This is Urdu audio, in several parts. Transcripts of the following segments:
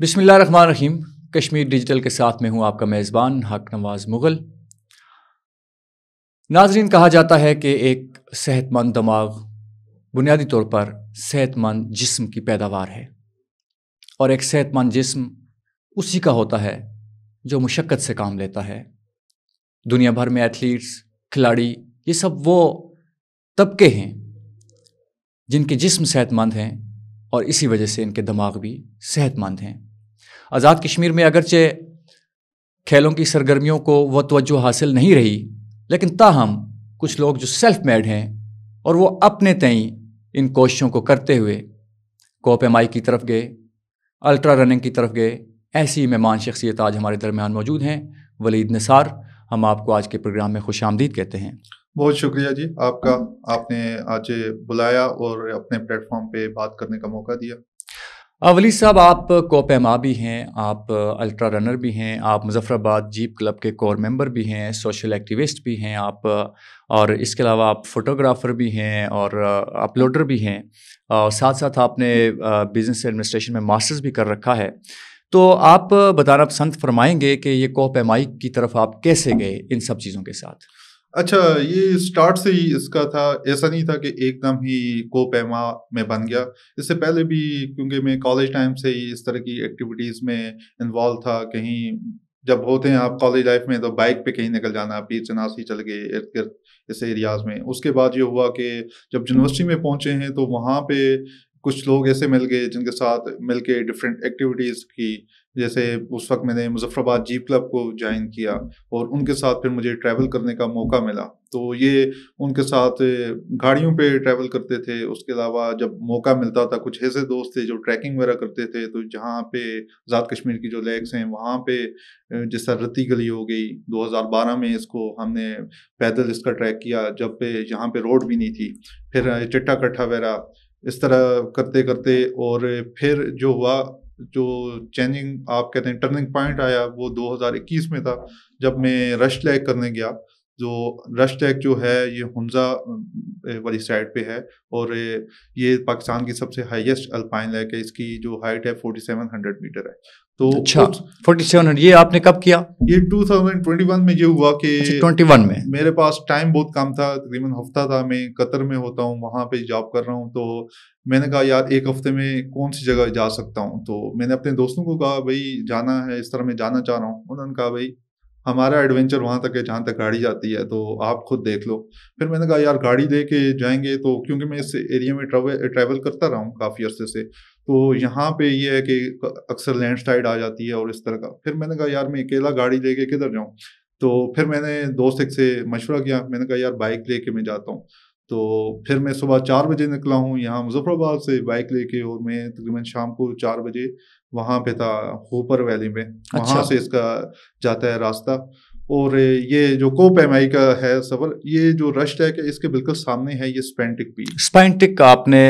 بسم اللہ الرحمن الرحیم. کشمیر ڈیجیٹل کے ساتھ میں ہوں آپ کا میزبان حق نواز مغل. ناظرین، کہا جاتا ہے کہ ایک صحت مند دماغ بنیادی طور پر صحت مند جسم کی پیداوار ہے، اور ایک صحت مند جسم اسی کا ہوتا ہے جو مشقت سے کام لیتا ہے. دنیا بھر میں ایتھلیٹس، کھلاڑی، یہ سب وہ طبقے ہیں جن کے جسم صحت مند ہیں، اور اسی وجہ سے ان کے دماغ بھی صحت مند ہیں. آزاد کشمیر میں اگرچہ کھیلوں کی سرگرمیوں کو وہ توجہ حاصل نہیں رہی، لیکن تاہم کچھ لوگ جو سیلف میڈ ہیں اور وہ اپنے تئیں ان کوششوں کو کرتے ہوئے کوپ ایم آئی کی طرف گئے، الٹرا رننگ کی طرف گئے. ایسی مہمان شخصیت آج ہمارے درمیان موجود ہیں. ولید نثار، ہم آپ کو آج کے پروگرام میں خوش آمدید کہتے ہیں. بہت شکریہ جی آپ کا، آپ نے آج بلایا اور اپنے پلیٹ فارم پہ بات کرنے کا موقع دیا. ولید صاحب، آپ کوپ ایم آ بھی ہیں، آپ الٹرا رنر بھی ہیں، آپ مظفر آباد جیپ کلب کے کور ممبر بھی ہیں، سوشل ایکٹیوسٹ بھی ہیں آپ، اور اس کے علاوہ آپ فوٹوگرافر بھی ہیں اور اپلوڈر بھی ہیں، اور ساتھ ساتھ آپ نے بزنس ایڈمنسٹریشن میں ماسٹرز بھی کر رکھا ہے. تو آپ بتانا پسند فرمائیں گے کہ یہ کوپ ایم آئی کی طرف آپ کیسے گئے ان سب چیزوں کے ساتھ؟ اچھا، یہ اسٹارٹ سے ہی اس کا تھا، ایسا نہیں تھا کہ ایک دم ہی کوپ ایما میں بن گیا. اس سے پہلے بھی کیونکہ میں کالج ٹائم سے ہی اس طرح کی ایکٹیویٹیز میں انوالو تھا. کہیں جب ہوتے ہیں آپ کالج لائف میں تو بائک پہ کہیں نکل جانا، پیر چناسی چل گئے ارد گرد اس ایریاز میں. اس کے بعد یہ ہوا کہ جب یونیورسٹی میں پہنچے ہیں تو وہاں پہ کچھ لوگ ایسے مل گئے جن کے ساتھ مل کے ڈفرینٹ ایکٹیویٹیز کی. جیسے اس وقت میں نے مظفر آباد جیپ کلب کو جوائن کیا اور ان کے ساتھ پھر مجھے ٹریول کرنے کا موقع ملا. تو یہ ان کے ساتھ گاڑیوں پہ ٹریول کرتے تھے. اس کے علاوہ جب موقع ملتا تھا کچھ ایسے دوست تھے جو ٹریکنگ وغیرہ کرتے تھے، تو جہاں پہ آزاد کشمیر کی جو لیکس ہیں وہاں پہ جس طرح رتی گلی ہو گئی، 2012 میں اس کو ہم نے پیدل اس کا ٹریک کیا جب پہ یہاں پہ روڈ بھی نہیں تھی. پھر چٹا کٹھا وغیرہ اس طرح کرتے کرتے، اور پھر جو ہوا، جو چینجنگ آپ کہتے ہیں ٹرننگ پوائنٹ آیا، وہ 2021 میں تھا جب میں رش لیک کرنے گیا. جو رش لیک جو ہے یہ ہنزا والی سائڈ پہ ہے، اور یہ پاکستان کی سب سے ہائیسٹ الپائن لیک ہے. اس کی جو ہائٹ ہے 4700 میٹر ہے. تو اچھا، 4700 یہ آپ نے کب کیا؟ یہ 2021 میں یہ ہوا کہ 21 میں میرے پاس ٹائم بہت کم تھا، تقریباً ہفتہ تھا. میں قطر میں ہوتا ہوں، وہاں پہ جاب کر رہا ہوں. تو میں نے کہا یار ایک ہفتے میں کون سی جگہ جا سکتا ہوں. تو میں نے اپنے دوستوں کو کہا بھائی جانا ہے، اس طرح میں جانا چاہ رہا ہوں. انہوں نے کہا بھائی ہمارا ایڈونچر وہاں تک ہے جہاں تک گاڑی جاتی ہے، تو آپ خود دیکھ لو. پھر میں نے کہا یار گاڑی لے کے جائیں گے، تو کیونکہ میں اس ایریا میں ٹریول کرتا رہا ہوں کافی عرصے سے، تو یہاں پہ یہ ہے کہ اکثر لینڈ سلائڈ آ جاتی ہے اور اس طرح کا. پھر میں نے کہا یار میں اکیلا گاڑی لے کے کدھر جاؤں. تو پھر میں نے دوست ایک سے مشورہ کیا. میں نے کہا یار بائک لے کے میں جاتا ہوں. تو پھر میں صبح 4 بجے نکلا ہوں یہاں مظفر آباد سے بائک لے کے، اور میں تقریباً شام کو 4 بجے وہاں پہ تھا ہوپر ویلی میں. وہاں سے اس کا جاتا ہے راستہ. اور یہ جو کوپ ایم آئی کا ہے سفر، یہ جو رش لیک ہے اس کے بالکل سامنے ہے یہ اسپینٹک پیک. اسپینٹک آپ نے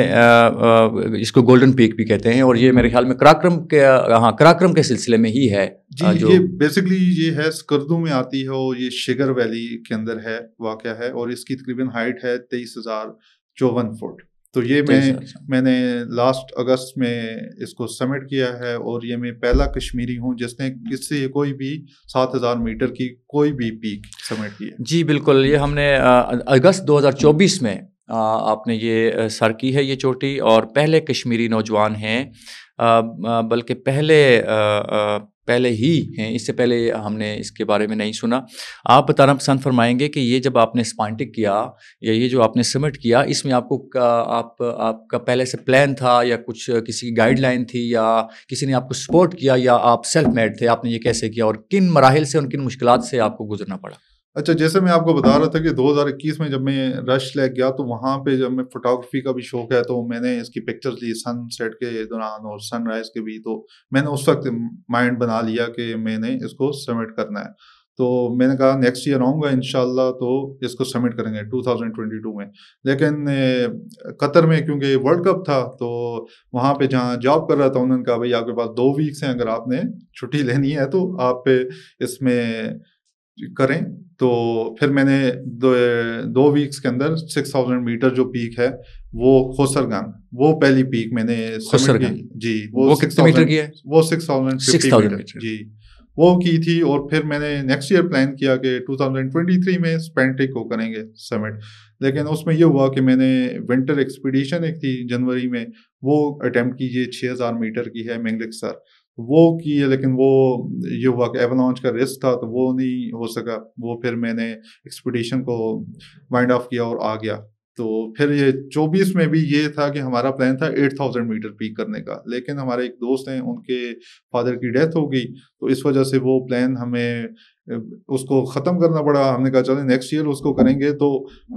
اس کو گولڈن پیک بھی کہتے ہیں، اور یہ میرے خیال میں کراکرم کے سلسلے میں ہی ہے. جی، یہ بیسکلی یہ ہے اسکردو میں آتی ہے، اور یہ شگر ویلی کے اندر ہے واقع ہے، اور اس کی تقریباً ہائٹ ہے 23,054 فٹ. تو یہ میں نے لاسٹ اگست میں اس کو سمٹ کیا ہے، اور یہ میں پہلا کشمیری ہوں جس نے اس سے کوئی بھی 7,000 میٹر کی کوئی بھی پیک سمٹ کی ہے. جی بالکل، یہ ہم نے اگست 2024 میں آپ نے یہ سر کی ہے یہ چوٹی، اور پہلے کشمیری نوجوان ہیں، بلکہ پہلے ہی ہیں، اس سے پہلے ہم نے اس کے بارے میں نہیں سنا. آپ بتانا پسند فرمائیں گے کہ یہ جب آپ نے اسپانٹک کیا یا یہ جو آپ نے سمٹ کیا، اس میں آپ کو آپ کا پہلے سے پلان تھا، یا کچھ کسی کی گائیڈ لائن تھی، یا کسی نے آپ کو سپورٹ کیا، یا آپ سیلف میڈ تھے؟ آپ نے یہ کیسے کیا، اور کن مراحل سے، ان کن مشکلات سے آپ کو گزرنا پڑا؟ اچھا، جیسے میں آپ کو بتا رہا تھا کہ 2021 میں جب میں رش لیک گیا، تو وہاں پہ جب میں فوٹوگرافی کا بھی شوق ہے، تو میں نے اس کی پکچرز لی سن سیٹ کے دوران اور سن رائز کے بھی. تو میں نے اس وقت مائنڈ بنا لیا کہ میں نے اس کو سبمٹ کرنا ہے. تو میں نے کہا نیکسٹ ایئر آؤں گا انشاءاللہ تو اس کو سبمٹ کریں گے 2022 میں. لیکن قطر میں کیونکہ ورلڈ کپ تھا، تو وہاں پہ جہاں جاب کر رہا تھا انہوں نے کہا بھائی آپ کے پاس 2 ویکس ہیں، اگر آپ نے چھٹی لینی ہے تو آپ اس میں کریں تو پھر میں نے 2 ویکس کے اندر 6000 میٹر جو پیک ہے وہ خسر گنگ، وہ پہلی پیک میں نے خسر گنگ جی وہ کتنے میٹر کی ہے؟ وہ 6050 میٹر جی وہ کی تھی. اور پھر میں نے نیکسٹ ایئر پلان کیا کہ 2023 میں اسپینٹک کو کریں گے سمٹ. لیکن اس میں یہ ہوا کہ میں نے ونٹر ایکسپیڈیشن ایک تھی جنوری میں، وہ اٹیمپٹ کیجیے 6000 میٹر کی ہے مینگلک سر، وہ کی ہے. لیکن وہ یہ ہوا کہ ایولانچ کا رسک تھا تو وہ نہیں ہو سکا. وہ پھر میں نے ایکسپیڈیشن کو وائنڈ آف کیا اور آ گیا. تو پھر یہ 24 میں بھی یہ تھا کہ ہمارا پلان تھا 8000 میٹر پیک کرنے کا، لیکن ہمارے ایک دوست ہیں ان کے فادر کی ڈیتھ ہو گئی، تو اس وجہ سے وہ پلان ہمیں اس کو ختم کرنا پڑا. ہم نے کہا چلیں نیکسٹ ایئر اس کو کریں گے. تو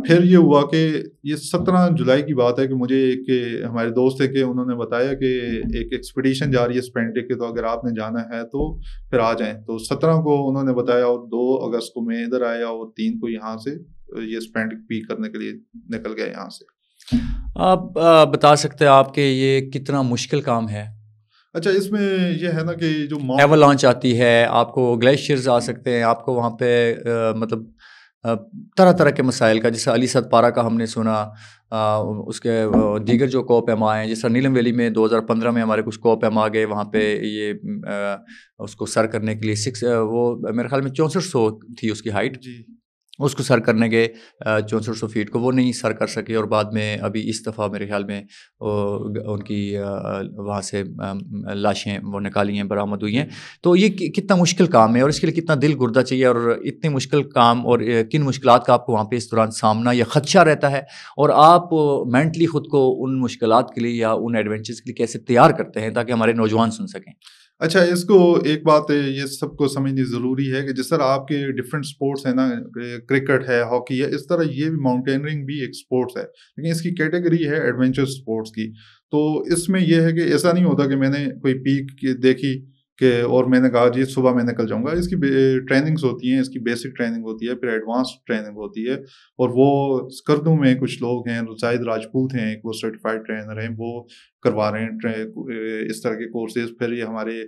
پھر یہ ہوا کہ یہ 17 جولائی کی بات ہے کہ مجھے ایک ہمارے دوست تھے کہ انہوں نے بتایا کہ ایک ایکسپیڈیشن جا رہی ہے اسپینٹک کے، تو اگر آپ نے جانا ہے تو پھر آ جائیں. تو 17 کو انہوں نے بتایا اور 2 اگست کو میں ادھر آیا اور 3 کو یہاں سے یہ اسپینٹک پیک کرنے کے لیے نکل گیا یہاں سے. آپ بتا سکتے ہیں آپ کے یہ کتنا مشکل کام ہے؟ اچھا اس میں یہ ہے نا کہ جو ایولانچ آتی ہے، آپ کو گلیشیئرز آ سکتے ہیں، آپ کو وہاں پہ مطلب طرح طرح کے مسائل کا، جیسے علی سد پارا کا ہم نے سنا، اس کے دیگر جو کو پیما ہیں، جیسا نیلم ویلی میں 2015 میں ہمارے کچھ کو پیما گئے وہاں پہ یہ اس کو سر کرنے کے لیے وہ میرے خیال میں 6400 تھی اس کی ہائٹ جی، اس کو سر کرنے گئے 6400 فیٹ کو، وہ نہیں سر کر سکے. اور بعد میں ابھی اس دفعہ میرے خیال میں ان کی وہاں سے لاشیں وہ نکالی ہیں، برآمد ہوئی ہیں. تو یہ کتنا مشکل کام ہے اور اس کے لیے کتنا دل گردہ چاہیے، اور اتنے مشکل کام اور کن مشکلات کا آپ کو وہاں پہ اس دوران سامنا یا خدشہ رہتا ہے، اور آپ مینٹلی خود کو ان مشکلات کے لیے یا ان ایڈونچرز کے لیے کیسے تیار کرتے ہیں تاکہ ہمارے نوجوان سن سکیں؟ اچھا اس کو ایک بات یہ سب کو سمجھنی ضروری ہے کہ جس طرح آپ کے ڈفرینٹ سپورٹس ہیں نا، کرکٹ ہے، ہاکی ہے، اس طرح یہ بھی ماؤنٹینرنگ بھی ایک سپورٹس ہے، لیکن اس کی کیٹیگری ہے ایڈونچر سپورٹس کی. تو اس میں یہ ہے کہ ایسا نہیں ہوتا کہ میں نے کوئی پیک دیکھی کہ اور میں نے کہا جی صبح میں نکل جاؤں گا. اس کی ٹریننگز ہوتی ہیں، اس کی بیسک ٹریننگ ہوتی ہے، پھر ایڈوانس ٹریننگ ہوتی ہے. اور وہ اسکردو میں کچھ لوگ ہیں، زاہد راجپوت ہیں ایک، وہ سرٹیفائڈ ٹرینر ہیں، وہ کروا رہے ہیں اس طرح کے کورسز. پھر یہ ہمارے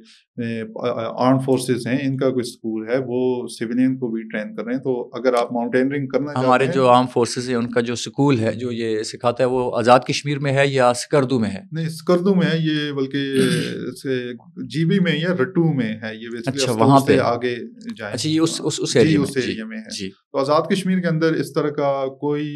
آرم فورسز ہیں، ان کا کوئی اسکول ہے، وہ سویلین کو بھی ٹرین کر رہے ہیں. تو اگر آپ ماؤنٹینرنگ کرنا چاہتے ہیں، ہمارے جو آرم فورسز ہیں ان کا جو اسکول ہے جو یہ سکھاتا ہے وہ آزاد کشمیر میں ہے یا سکردو میں ہے؟ نہیں سکردو میں ہے یہ، بلکہ جی بی میں یا رٹو میں ہے یہ. اچھا وہاں پہ آگے جائیں. اچھا یہ اس ایریا میں ہے. تو آزاد کشمیر کے اندر اس طرح کا کوئی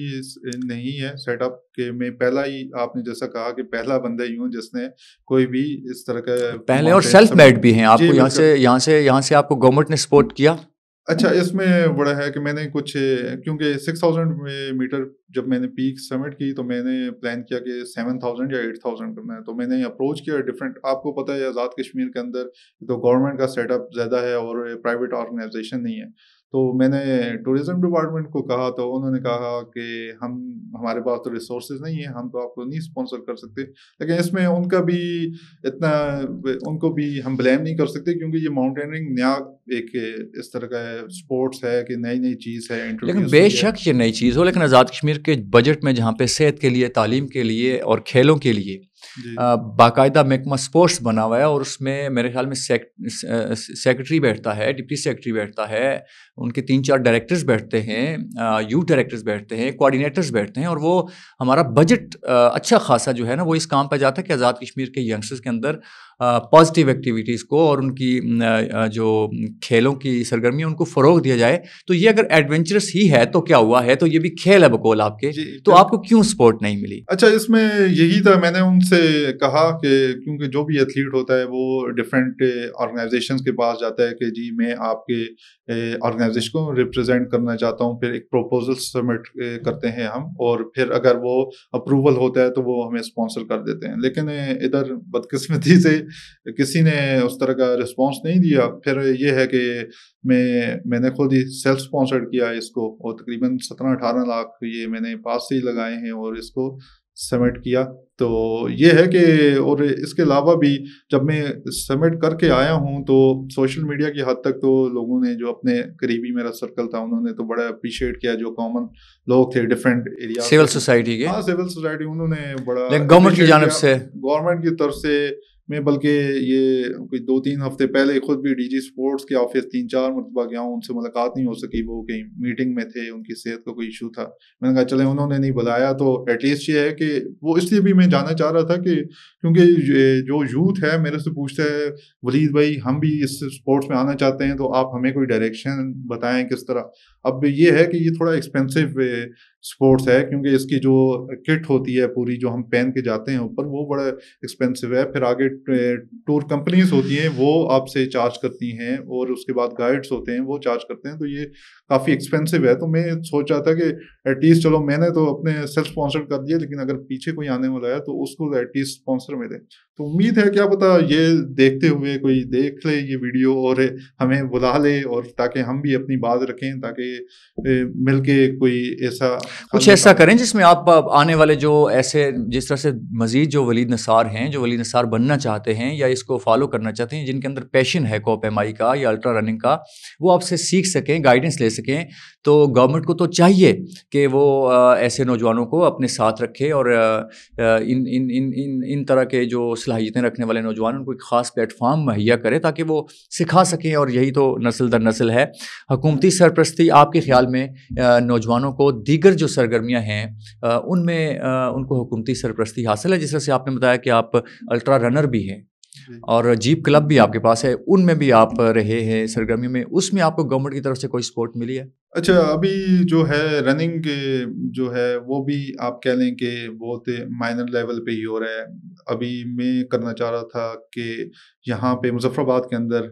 نہیں ہے سیٹ اپ کہ میں پہلا ہی، آپ نے جیسا کہا کہ پہلا بندہ ہی ہوں جس نے کوئی بھی اس طرح کا پہلے، اور سیلف میڈ بھی ہیں آپ کو، یہاں سے آپ کو گورنمنٹ نے سپورٹ کیا؟ اچھا اس میں بڑا ہے کہ میں نے کچھ، کیونکہ 6000 میٹر جب میں نے پیک سمٹ کی تو میں نے پلان کیا کہ 7000 یا 8000 کرنا ہے. تو میں نے اپروچ کیا ڈفرینٹ، آپ کو پتہ ہے آزاد کشمیر کے اندر تو گورنمنٹ کا سیٹ اپ زیادہ ہے اور پرائیویٹ آرگنائزیشن نہیں ہے. تو میں نے ٹورزم ڈپارٹمنٹ کو کہا تو انہوں نے کہا کہ ہمارے پاس تو ریسورسز نہیں ہیں، ہم تو آپ کو نہیں اسپانسر کر سکتے. لیکن اس میں ان کا بھی اتنا، ان کو بھی ہم بلیم نہیں کر سکتے کیونکہ یہ ماؤنٹینرنگ نیا ایک اس طرح کا اسپورٹس ہے کہ نئی چیز ہے. لیکن بے شک یہ نئی چیز ہو، لیکن آزاد کشمیر کے بجٹ میں جہاں پہ صحت کے لیے، تعلیم کے لیے اور کھیلوں کے لیے باقاعدہ محکمہ اسپورٹس بنا ہوا ہے، اور اس میں میرے خیال میں سیکرٹری بیٹھتا ہے، ڈپٹی سیکرٹری بیٹھتا ہے، ان کے 3-4 ڈائریکٹرز بیٹھتے ہیں، یوتھ ڈائریکٹرز بیٹھتے ہیں، کوآرڈینیٹرز بیٹھتے ہیں، اور وہ ہمارا بجٹ اچھا خاصا جو ہے نا وہ اس کام پہ جاتا ہے کہ آزاد کشمیر کے ینگسٹرز کے اندر پازیٹیو ایکٹیویٹیز کو اور ان کی جو کھیلوں کی سرگرمی ان کو فروغ دیا جائے. تو یہ اگر ایڈونچرس ہی ہے تو کیا ہوا ہے، تو یہ بھی کھیل ہے بقول آپ کے، تو آپ کو کیوں سپورٹ نہیں ملی؟ اچھا اس میں یہی تھا، میں نے ان سے کہا کہ کیونکہ جو بھی ایتھلیٹ ہوتا ہے وہ ڈفرینٹ آرگنائزیشنز کے پاس جاتا ہے کہ جی میں آپ کے آرگنائزیشن کو ریپرزینٹ کرنا چاہتا ہوں، پھر ایک پروپوزل سبمٹ کرتے ہیں ہم، اور پھر اگر وہ اپروول ہوتا ہے تو وہ ہمیں اسپانسر کر دیتے ہیں. لیکن ادھر بدقسمتی سے کسی نے اس طرح کا رسپانس نہیں دیا. پھر یہ ہے کہ میں نے خود ہی سیلف اسپانسرڈ کیا اس کو، اور تقریباً 17-18 لاکھ یہ میں نے پاس سے ہی لگائے ہیں اور اس کو سبمٹ کیا. تو یہ ہے کہ، اور اس کے علاوہ بھی جب میں سبمٹ کر کے آیا ہوں تو سوشل میڈیا کی حد تک تو لوگوں نے، جو اپنے قریبی میرا سرکل تھا، انہوں نے تو بڑا اپریشیٹ کیا، جو کامن لوگ تھے ڈفرینٹ ایریا، سول سوسائٹی کے، سول سوسائٹی، انہوں نے بڑا گورنمنٹ کی جانب سے، گورنمنٹ کی طرف سے میں بلکہ یہ کوئی 2-3 ہفتے پہلے خود بھی ڈی جی اسپورٹس کے آفس 3-4 مرتبہ گیا ہوں, ان سے ملاقات نہیں ہو سکی, وہ کہیں میٹنگ میں تھے, ان کی صحت کا کوئی ایشو تھا. میں نے کہا چلے انہوں نے نہیں بلایا تو ایٹ لیسٹ یہ ہے کہ وہ اس لیے بھی میں جاننا چاہ رہا تھا کہ کیونکہ جو یوتھ ہے میرے سے پوچھتا ہے ولید بھائی ہم بھی اس اسپورٹس میں آنا چاہتے ہیں تو آپ ہمیں کوئی ڈائریکشن بتائیں کس طرح. اب یہ ہے کہ یہ تھوڑا ایکسپینسو اسپورٹس ہے کیونکہ اس کی جو کٹ ہوتی ہے پوری جو ہم پہن کے جاتے ہیں اوپر وہ بڑا ایکسپینسو ہے. پھر آگے ٹور کمپنیز ہوتی ہیں وہ آپ سے چارج کرتی ہیں اور اس کے بعد گائیڈس ہوتے ہیں وہ چارج کرتے ہیں, تو یہ کافی ایکسپینسو ہے. تو میں سوچ رہا تھا کہ ایٹ لیسٹ چلو میں نے تو اپنے سیلف اسپانسر کر دیا, لیکن اگر پیچھے کوئی آنے والا ہے تو اس کو ایٹ لیسٹ اسپانسر ملے. تو امید ہے کیا پتا یہ دیکھتے ہوئے کوئی دیکھ لے یہ ویڈیو اور ہمیں بلا لے, اور تاکہ ہم بھی اپنی بات رکھیں, تاکہ مل کے کوئی ایسا کچھ ایسا کریں جس میں آپ آنے والے جو ایسے جس طرح سے مزید جو ولید نثار ہیں, جو ولید نثار بننا چاہتے ہیں یا اس کو فالو کرنا چاہتے ہیں, جن کے اندر پیشن ہے کوہ پیمائی کا یا الٹرا رننگ کا, وہ آپ سے سیکھ سکیں, گائیڈنس لے سکیں. تو گورنمنٹ کو تو چاہیے کہ وہ ایسے نوجوانوں کو اپنے ساتھ رکھے اور ان طرح کے جو صلاحیتیں رکھنے والے نوجوان ان کو ایک خاص پلیٹ فارم مہیا کرے تاکہ وہ سکھا سکیں, اور یہی تو نسل در نسل ہے. حکومتی سرپرستی آپ کے خیال میں نوجوانوں کو دیگر جو سرگرمیاں ہیں ان میں ان کو حکومتی سرپرستی حاصل ہے؟ جس طرح سے آپ نے بتایا کہ آپ الٹرا رنر بھی ہیں اور جیپ کلب بھی آپ کے پاس ہے, ان میں بھی آپ رہے ہیں سرگرمی میں, اس میں آپ کو گورنمنٹ کی طرف سے کوئی سپورٹ ملی ہے؟ اچھا, ابھی جو ہے رننگ جو ہے وہ بھی آپ کہہ لیں کہ بہت مائنر لیول پہ ہی ہو رہا ہے. ابھی میں کرنا چاہ رہا تھا کہ یہاں پہ مظفر آباد کے اندر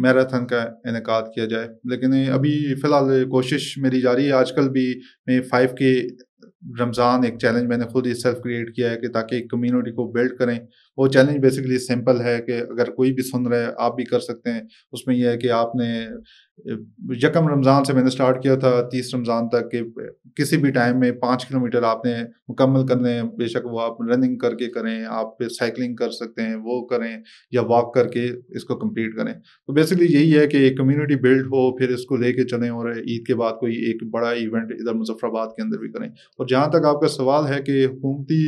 میراتھن کا انعقاد کیا جائے, لیکن ابھی فی الحال کوشش میری جاری ہے. آج کل بھی میں 5K رمضان ایک چیلنج میں نے خود ہی سیلف کریٹ کیا ہے کہ تاکہ ایک کمیونٹی کو بلڈ کریں. وہ چیلنج بیسیکلی سمپل ہے کہ اگر کوئی بھی سن رہا ہے آپ بھی کر سکتے ہیں. اس میں یہ ہے کہ آپ نے 1 رمضان سے میں نے سٹارٹ کیا تھا 30 رمضان تک کہ کسی بھی ٹائم میں 5 کلومیٹر آپ نے مکمل کرنے ہیں, بے شک وہ آپ رننگ کر کے کریں, آپ سائیکلنگ کر سکتے ہیں وہ کریں, یا واک کر کے اس کو کمپلیٹ کریں. تو بیسکلی یہی ہے کہ ایک کمیونٹی بلڈ ہو, پھر اس کو لے کے چلیں اور عید کے بعد کوئی ایک بڑا ایونٹ ادھر مظفر آباد کے اندر بھی کریں. اور جہاں تک آپ کا سوال ہے کہ حکومتی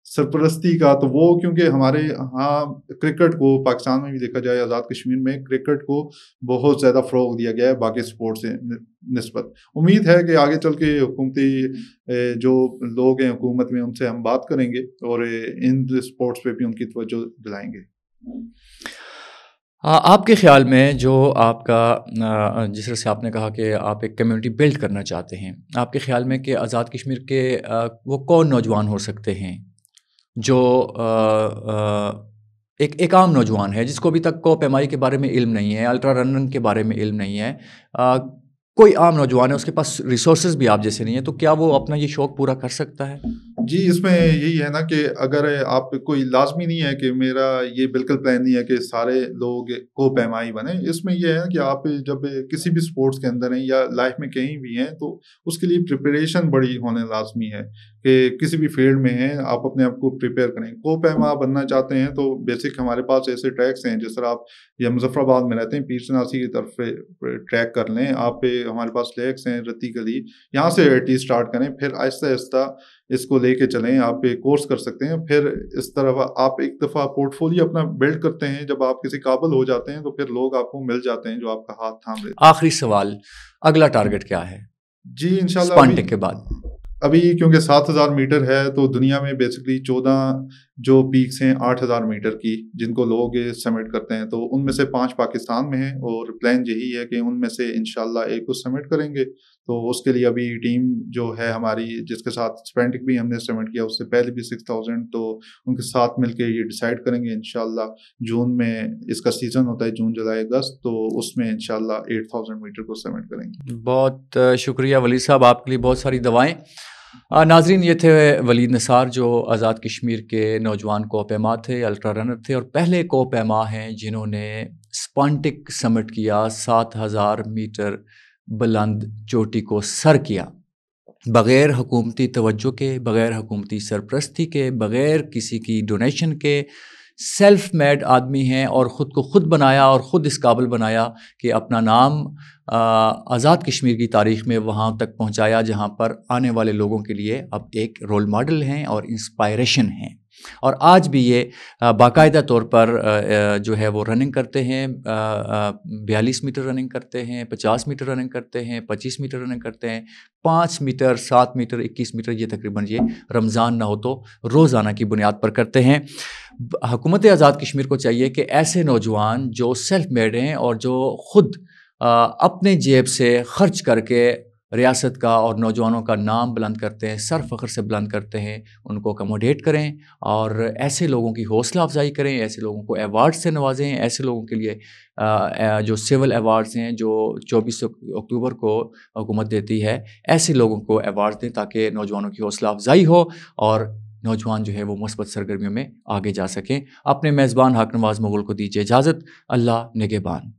سرپرستی کا, تو وہ کیونکہ ہمارے ہاں کرکٹ کو پاکستان میں بھی دیکھا جائے, آزاد کشمیر میں کرکٹ کو بہت زیادہ فروغ دیا گیا ہے باقی سپورٹ سے نسبت. امید ہے کہ آگے چل کے حکومتی جو لوگ ہیں حکومت میں ان سے ہم بات کریں گے اور ان سپورٹس پہ بھی ان کی توجہ دلائیں گے. آپ کے خیال میں جو آپ کا جس طرح سے آپ نے کہا کہ آپ ایک کمیونٹی بلڈ کرنا چاہتے ہیں, آپ کے خیال میں کہ آزاد کشمیر کے وہ کون نوجوان ہو سکتے ہیں جو ایک عام نوجوان ہے جس کو ابھی تک کوہ پیمائی کے بارے میں علم نہیں ہے, الٹرا رننگ کے بارے میں علم نہیں ہے, کوئی عام نوجوان ہے, اس کے پاس ریسورسز بھی آپ جیسے نہیں ہیں, تو کیا وہ اپنا یہ شوق پورا کر سکتا ہے؟ جی, اس میں یہی ہے نا کہ اگر آپ کوئی لازمی نہیں ہے کہ میرا یہ بالکل پلان نہیں ہے کہ سارے لوگ کوہ پیمائی بنیں. اس میں یہ ہے کہ آپ جب کسی بھی سپورٹس کے اندر ہیں یا لائف میں کہیں بھی ہیں تو اس کے لیے پریپریشن بڑی ہونے لازمی ہے کہ کسی بھی فیلڈ میں ہیں آپ اپنے آپ کو پریپیئر کریں. کوہ پیما بننا چاہتے ہیں تو بیسک ہمارے پاس ایسے ٹریکس ہیں, جس طرح آپ یا مظفر آباد میں رہتے ہیں پیر چناسی کی طرف ٹریک کر لیں آپ, ہمارے پاس لیکس ہیں رتی گلی, یہاں سے ایٹ لیسٹ اسٹارٹ کریں, پھر آہستہ آہستہ اس کو لے کے چلیں. آپ کورس کر سکتے ہیں, پھر اس طرح آپ ایک دفعہ پورٹ فولیو اپنا بلڈ کرتے ہیں. جب آپ کسی قابل ہو جاتے ہیں تو پھر لوگ آپ کو مل جاتے ہیں جو آپ کا ہاتھ تھام لیتے ہیں. آخری سوال, اگلا ٹارگٹ کیا ہے جی انشاءاللہ سپانٹک کے بعد؟ ابھی کیونکہ 7,000 میٹر ہے تو دنیا میں بیسکلی 14 جو پیکس ہیں 8,000 میٹر کی جن کو لوگ سمٹ کرتے ہیں, تو ان میں سے 5 پاکستان میں ہیں اور پلان یہی ہے کہ ان میں سے انشاءاللہ ایک کو سمٹ کریں گے. تو اس کے لیے ابھی ٹیم جو ہے ہماری جس کے ساتھ سپینٹک بھی ہم نے سمٹ کیا, اس سے پہلے بھی 6,000, تو ان کے ساتھ مل کے یہ ڈیسائیڈ کریں گے انشاءاللہ. جون میں اس کا سیزن ہوتا ہے, جون جولائی اگست, تو اس میں انشاءاللہ 8,000 میٹر کو سمٹ کریں گے. بہت شکریہ ولید صاحب, آپ کے لیے بہت ساری دعائیں. ناظرین, یہ تھے ولید نثار جو آزاد کشمیر کے نوجوان کوہ پیما تھے, الٹرا رنر تھے اور پہلے کوہ پیما ہیں جنہوں نے سپانٹک سمٹ کیا, 7,000 میٹر بلند چوٹی کو سر کیا, بغیر حکومتی توجہ کے, بغیر حکومتی سرپرستی کے, بغیر کسی کی ڈونیشن کے. سیلف میڈ آدمی ہیں اور خود کو خود بنایا اور خود اس قابل بنایا کہ اپنا نام آزاد کشمیر کی تاریخ میں وہاں تک پہنچایا جہاں پر آنے والے لوگوں کے لیے اب ایک رول ماڈل ہیں اور انسپائریشن ہیں. اور آج بھی یہ باقاعدہ طور پر جو ہے وہ رننگ کرتے ہیں، 42 میٹر رننگ کرتے ہیں، 50 میٹر رننگ کرتے ہیں، 25 میٹر رننگ کرتے ہیں، 5 میٹر، 7 میٹر، 21 میٹر، یہ تقریباً یہ رمضان نہ ہو تو روزانہ کی بنیاد پر کرتے ہیں۔ حکومت آزاد کشمیر کو چاہیے کہ ایسے نوجوان جو سیلف میڈ ہیں اور جو خود اپنے جیب سے خرچ کر کے ریاست کا اور نوجوانوں کا نام بلند کرتے ہیں، سر فخر سے بلند کرتے ہیں، ان کو اکموڈیٹ کریں اور ایسے لوگوں کی حوصلہ افزائی کریں، ایسے لوگوں کو ایوارڈ سے نوازیں، ایسے لوگوں کے لیے جو سول ایوارڈز ہیں جو 24 اکتوبر کو حکومت دیتی ہے، ایسے لوگوں کو ایوارڈ دیں تاکہ نوجوانوں کی حوصلہ افزائی ہو اور نوجوان جو ہے وہ مثبت سرگرمیوں میں آگے جا سکیں۔ اپنے میزبان حق نواز مغل کو دیجیے اجازت۔ اللہ نگہبان۔